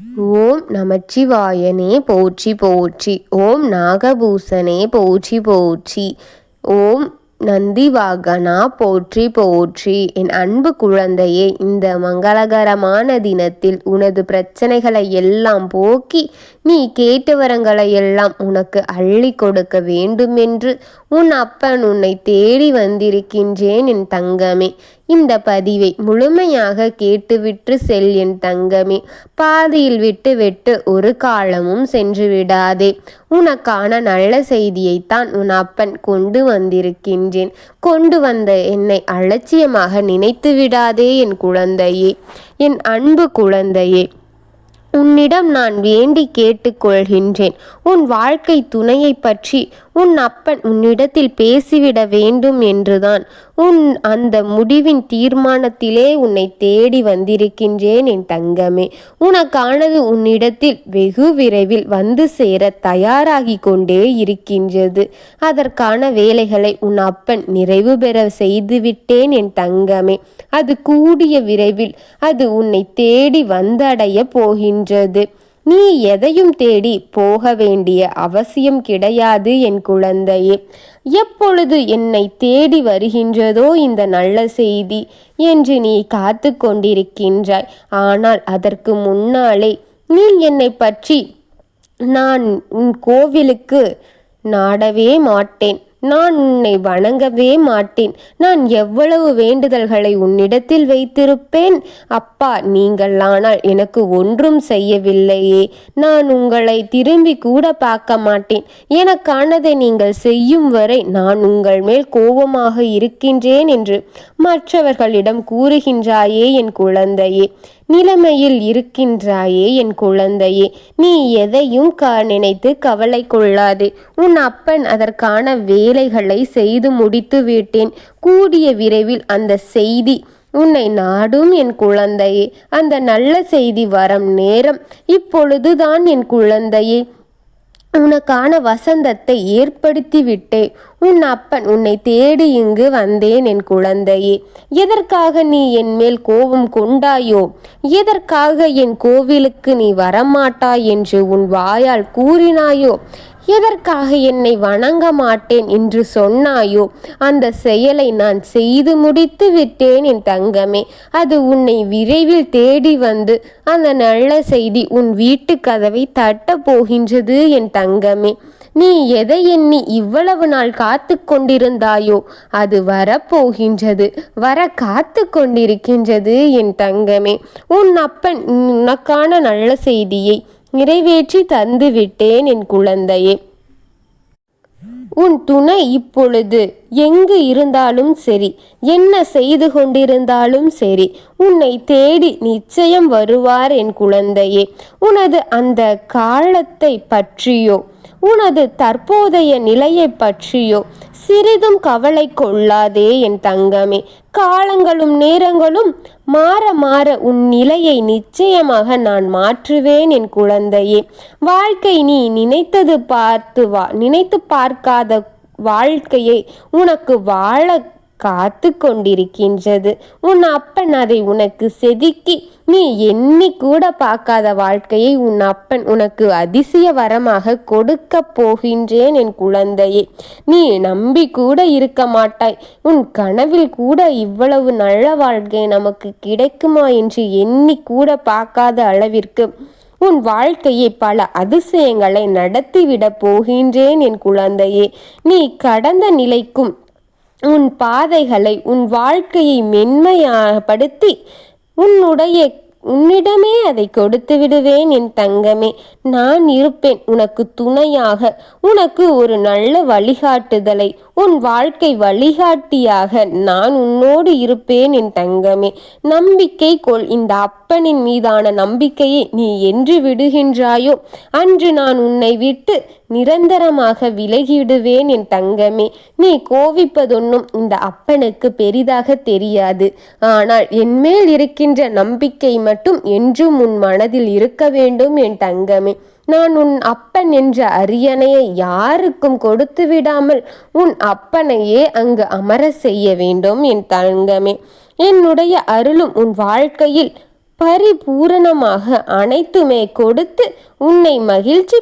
ஓம் நமச்சிவாயனே போற்றி போற்றி. ஓம் நாகபூசனே போற்றி போற்றி. ஓம் நந்திவாகனா போற்றி போற்றி. என் அன்பு குழந்தையே, இந்த மங்களகரமான தினத்தில் உனது பிரச்சனைகளை எல்லாம் போக்கி நீ கேட்டு வரங்களை எல்லாம் உனக்கு அள்ளி கொடுக்க வேண்டுமென்று உன் அப்பன் உன்னை தேடி வந்திருக்கின்றேன் என் தங்கமே. இந்த பதிவை முழுமையாக கேட்டுவிட்டு செல் என் தங்கமே. பாதியில் விட்டு ஒரு காலமும் சென்று விடாதே. உனக்கான நல்ல செய்தியைத்தான் உன் அப்பன் கொண்டு வந்திருக்கின்றேன். கொண்டு வந்த என்னை அலட்சியமாக நினைத்து விடாதே என் குழந்தையே, என் அன்பு குழந்தையே. உன்னிடம் நான் வேண்டி கேட்டுக்கொள்கின்றேன். உன் வாழ்க்கை துணையை பற்றி உன் அப்பன் உன்னிடத்தில் பேசிவிட வேண்டும் என்றுதான் அந்த முடிவின் தீர்மானத்திலே உன்னை தேடி வந்திருக்கின்றேன் என் தங்கமே. உனக்கானது உன்னிடத்தில் வெகு விரைவில் வந்து சேர தயாராகி கொண்டே இருக்கின்றது. அதற்கான வேலைகளை உன் அப்பன் நிறைவு பெற செய்துவிட்டேன் என் தங்கமே. அது கூடிய விரைவில் அது உன்னை தேடி வந்தடைய போகின்றது. நீ எதையும் தேடி போக வேண்டிய அவசியம் கிடையாது என் குழந்தையே. எப்பொழுது என்னை தேடி வருகின்றதோ இந்த நல்ல செய்தி என்று நீ காத்து கொண்டிருக்கின்றாய். ஆனால் அதற்கு முன்னாலே நீ என்னை பற்றி நான் உன் கோவிலுக்கு நாடவே மாட்டேன். நான் உன்னை வணங்கவே மாட்டேன். நான் எவ்வளவு வேண்டுதல்களை உன்னிடத்தில் வைத்திருப்பேன். அப்பா, நீங்களானால் எனக்கு ஒன்றும் செய்யவில்லையே. நான் உங்களை திரும்பி கூட பார்க்க மாட்டேன். எனக்கானதை நீங்கள் செய்யும் வரை நான் உங்கள் மேல் கோபமாக இருக்கின்றேன் என்று மற்றவர்களிடம் கூறுகின்றாயே என் குழந்தையே. நிலைமையில் இருக்கின்றாயே என் குழந்தையே. நீ எதையும் நினைத்து கவலை கொள்ளாதே. உன் அப்பன் அதற்கான வேலைகளை செய்து முடித்து விட்டேன். கூடிய விரைவில் அந்த செய்தி உன்னை நாடும் என் குழந்தையே. அந்த நல்ல செய்தி வரும் நேரம் இப்பொழுதுதான் என் குழந்தையே. உனக்கான வசந்தத்தை ஏற்படுத்தி விட்டே உன் அப்பன் உன்னை தேடி இங்கு வந்தேன் என் குழந்தையே. எதற்காக நீ என் மேல் கோபம் கொண்டாயோ, எதற்காக என் கோவிலுக்கு நீ வரமாட்டாய் என்று உன் வாயால் கூறினாயோ, எதற்காக என்னை வணங்க மாட்டேன் என்று சொன்னாயோ, அந்த செயலை நான் செய்து முடித்து விட்டேன் என் தங்கமே. அது உன்னை விரைவில் தேடி வந்து அந்த நல்ல செய்தி உன் வீட்டு கதவை தட்ட போகின்றது என் தங்கமே. நீ எதை எண்ணி இவ்வளவு நாள் காத்து கொண்டிருந்தாயோ அது வரப்போகின்றது, வர காத்து கொண்டிருக்கின்றது என் தங்கமே. உன் அப்பன் உனக்கான நல்ல செய்தியை நிறைவேற்றி தந்து விட்டேன் என் குழந்தையே. உன் துணை இப்பொழுது எங்கு இருந்தாலும் சரி, என்ன செய்து கொண்டிருந்தாலும் சரி, உன்னை தேடி நிச்சயம் வருவார் என் குழந்தையே. உனது அந்த காலத்தை பற்றியோ உனது தற்போதைய நிலையை பற்றியோ சிறிதும் கவலை கொள்ளாதே என் தங்கமே. காலங்களும் நேரங்களும் மாற மாற உன் நிலையை நிச்சயமாக நான் மாற்றுவேன் என் குழந்தையே. வாழ்க்கை நீ நினைத்து பார்க்காத வாழ்க்கையை உனக்கு வாழ காத்து கொண்டிருக்கின்றது. உன் அப்பன் அதை உனக்கு செதுக்கி நீ எண்ணி கூட பார்க்காத வாழ்க்கையை உன் அப்பன் உனக்கு அதிசய வரமாக கொடுக்க போகின்றேன் என் குழந்தையே. நீ நம்பி கூட இருக்க மாட்டாய். உன் கனவில் கூட இவ்வளவு நல்ல வாழ்க்கை நமக்கு கிடைக்குமா என்று எண்ணி கூட பார்க்காத அளவிற்கு உன் வாழ்க்கையை பல அதிசயங்களை நடத்திவிட போகின்றேன் என் குழந்தையே. நீ கடந்த நிலைக்கும் உன் பாதைகளை உன் வாழ்க்கையை மென்மையாப்படுத்தி உன்னிடமே அதை கொடுத்து விடுவேன் என் தங்கமே. நான் இருப்பேன் உனக்கு துணையாக, உனக்கு ஒரு நல்ல வழிகாட்டுதலை, உன் வாழ்க்கை வழிகாட்டியாக நான் உன்னோடு இருப்பேன் என் தங்கமே. நம்பிக்கை கொள். இந்த அப்பனின் மீதான நம்பிக்கையை நீ என்று விடுகின்றாயோ அன்று நான் உன்னை விட்டு நிரந்தரமாக விலகிவிடுவேன் என் தங்கமே. நீ கோவிப்பதொன்னும் இந்த அப்பனுக்கு பெரிதாக தெரியாது. ஆனால் என் மேல் இருக்கின்ற நம்பிக்கை மட்டும் என்றும் உன் மனதில் இருக்க வேண்டும் என் தங்கமே. நான் உன் அப்பன் என்ற அரியணையை யாருக்கும் கொடுத்து விடாமல் உன் அப்பனையே அங்கு அமர செய்ய வேண்டும் என் தங்கமே. என்னுடைய அருளும் உன் வாழ்க்கையில் பரிபூரணமாக அனைத்துமே கொடுத்து உன்னை மகிழ்ச்சி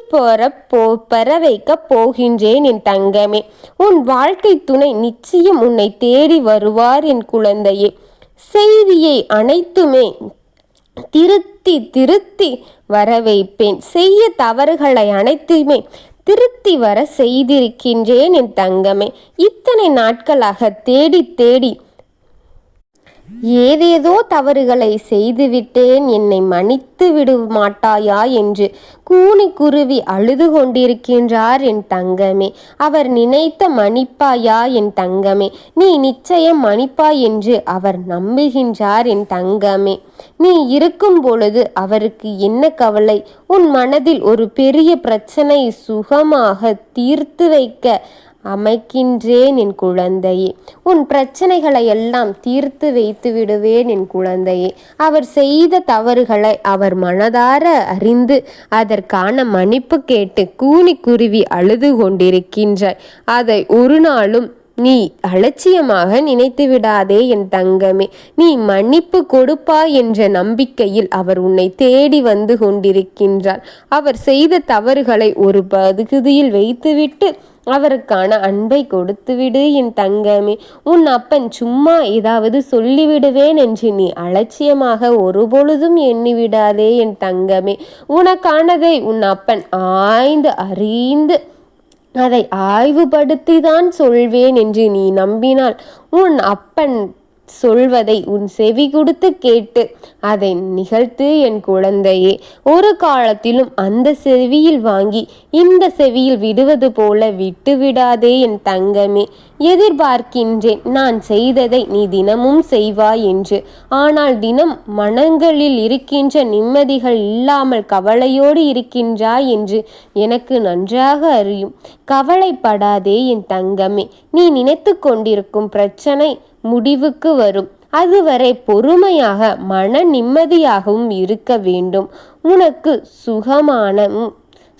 பெற வைக்கப் போகின்றேன் என் தங்கமே. உன் வாழ்க்கை துணை நிச்சயம் உன்னை தேடி வருவார் என் குழந்தையே. செய்தியை அனைத்துமே திருத்தி திருத்தி வர வைப்பேன். செய்ய தவறுகளை அனைத்துமே திருத்தி வர செய்திருக்கின்றேன் என் தங்கமே. இத்தனை நாட்களாக தேடி தேடி ஏதேதோ தவறுகளை செய்துவிட்டேன், என்னை மன்னித்து விட மாட்டாயா என்று கூனி குருவி அழுது கொண்டிருக்கின்றார் என் தங்கமே. அவர் நினைத்த மன்னிப்பாயா என் தங்கமே? நீ நிச்சயம் மன்னிப்பாய் என்று அவர் நம்புகின்றார் என் தங்கமே. நீ இருக்கும் பொழுது அவருக்கு என்ன கவலை? உன் மனதில் ஒரு பெரிய பிரச்சனை சுகமாக தீர்த்து வைக்க அமைக்கின்றேன் என் குழந்தையே. உன் பிரச்சனைகளை எல்லாம் தீர்த்து வைத்து விடுவேன் என் குழந்தையே. அவர் செய்த தவறுகளை அவர் மனதார அறிந்து அதற்கான மன்னிப்பு கேட்டு கூனி குருவி அழுது கொண்டிருக்கின்றாய். அதை ஒரு நாளும் நீ அலட்சியமாக நினைத்து விடாதே என் தங்கமே. நீ மன்னிப்பு கொடுப்பாய் என்ற நம்பிக்கையில் அவர் உன்னை தேடி வந்து கொண்டிருக்கின்றார். அவர் செய்த தவறுகளை ஒரு பகுதியில் வைத்துவிட்டு அவருக்கான அன்பை கொடுத்துவிடு என் தங்கமே. உன் அப்பன் சும்மா ஏதாவது சொல்லிவிடுவேன் என்று நீ அலட்சியமாக ஒருபொழுதும் எண்ணிவிடாதே என் தங்கமே. உனக்கானதை உன் அப்பன் ஆய்ந்து அறிந்து அதை ஆய்வுபடுத்திதான் சொல்வேன் என்று நீ நம்பினால் உன் அப்பன் சொல்வதை உன் செவி கொடுத்து கேட்டு அதை நிகழ்த்து என் குழந்தையே. ஒரு காலத்திலும் அந்த செவியில் வாங்கி இந்த செவியில் விடுவது போல விட்டு விடாதே என் தங்கமே. எதிர்பார்க்கின்றேன் நான் செய்ததை நீ தினமும் செய்வாய் என்று. ஆனால் தினம் மனங்களில் இருக்கின்ற நிம்மதிகள் இல்லாமல் கவலையோடு இருக்கின்றாய் என்று எனக்கு நன்றாக அறியும். கவலைப்படாதே என் தங்கமே. நீ நினைத்து கொண்டிருக்கும் பிரச்சனை முடிவுக்கு வரும். அதுவரை பொறுமையாக மன நிம்மதியாகவும் இருக்க வேண்டும். உனக்கு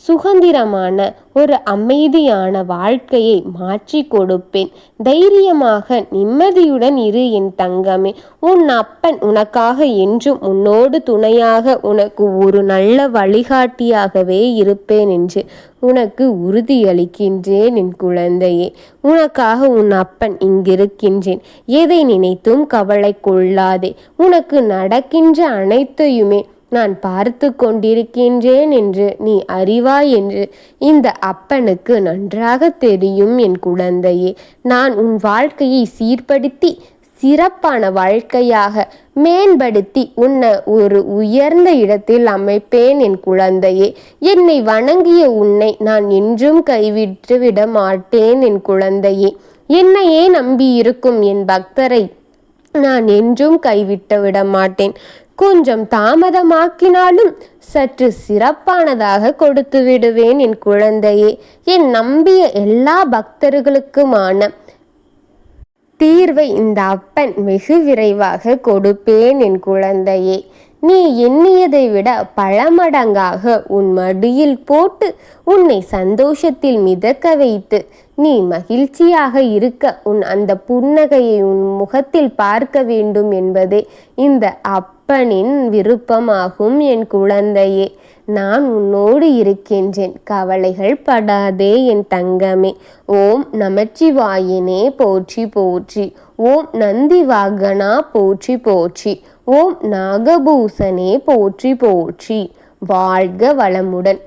சுதந்திரமான ஒரு அமைதியான வாழ்க்கையை மாற்றி கொடுப்பேன். தைரியமாக நிம்மதியுடன் இரு என் தங்கமே. உன் அப்பன் உனக்காக என்றும் உன்னோடு துணையாக உனக்கு ஒரு நல்ல வழிகாட்டியாகவே இருப்பேன் என்று உனக்கு உறுதியளிக்கின்றேன் என் குழந்தையே. உனக்காக உன் அப்பன் இங்கிருக்கின்றேன். எதை நினைத்தும் கவலை கொள்ளாதே. உனக்கு நடக்கின்ற அனைத்தையுமே நான் பார்த்து கொண்டிருக்கின்றேன் என்று நீ அறிவாய் என்று இந்த அப்பனுக்கு நன்றாக தெரியும் என் குழந்தையே. நான் உன் வாழ்க்கையை சீர்படுத்தி சிறப்பான வாழ்க்கையாக மேம்படுத்தி உன்னை ஒரு உயர்ந்த இடத்தில் அமைப்பேன் என் குழந்தையே. என்னை வணங்கிய உன்னை நான் என்றும் கைவிட்டு விட மாட்டேன் என் குழந்தையே. என்னையே நம்பி இருக்கும் என் பக்தரை நான் என்றும் கைவிட்டு விட மாட்டேன். கொஞ்சம் தாமதமாக்கினாலும் சற்று சிறப்பானதாக கொடுத்து விடுவேன் என் குழந்தையே. என் நம்பிய எல்லா பக்தர்களுக்குமான தீர்வை இந்த அப்பன் வெகு விரைவாக கொடுப்பேன் என் குழந்தையே. நீ எண்ணியதை விட பல மடங்காக உன் மடியில் போட்டு உன்னை சந்தோஷத்தில் மிதக்க வைத்து நீ மகிழ்ச்சியாக இருக்க உன் அந்த புன்னகையை உன் முகத்தில் பார்க்க வேண்டும் என்பதே இந்த அப்பனின் விருப்பமாகும் என் குழந்தையே. நான் உன்னோடு இருக்கின்றேன். கவலைகள் படாதே என் தங்கமே. ஓம் நமச்சிவாயனே போற்றி போற்றி. ஓம் நந்தி வாகனா போற்றி போற்றி. ஓம் நாகபூசனே போற்றி போற்றி. வாழ்க வளமுடன்.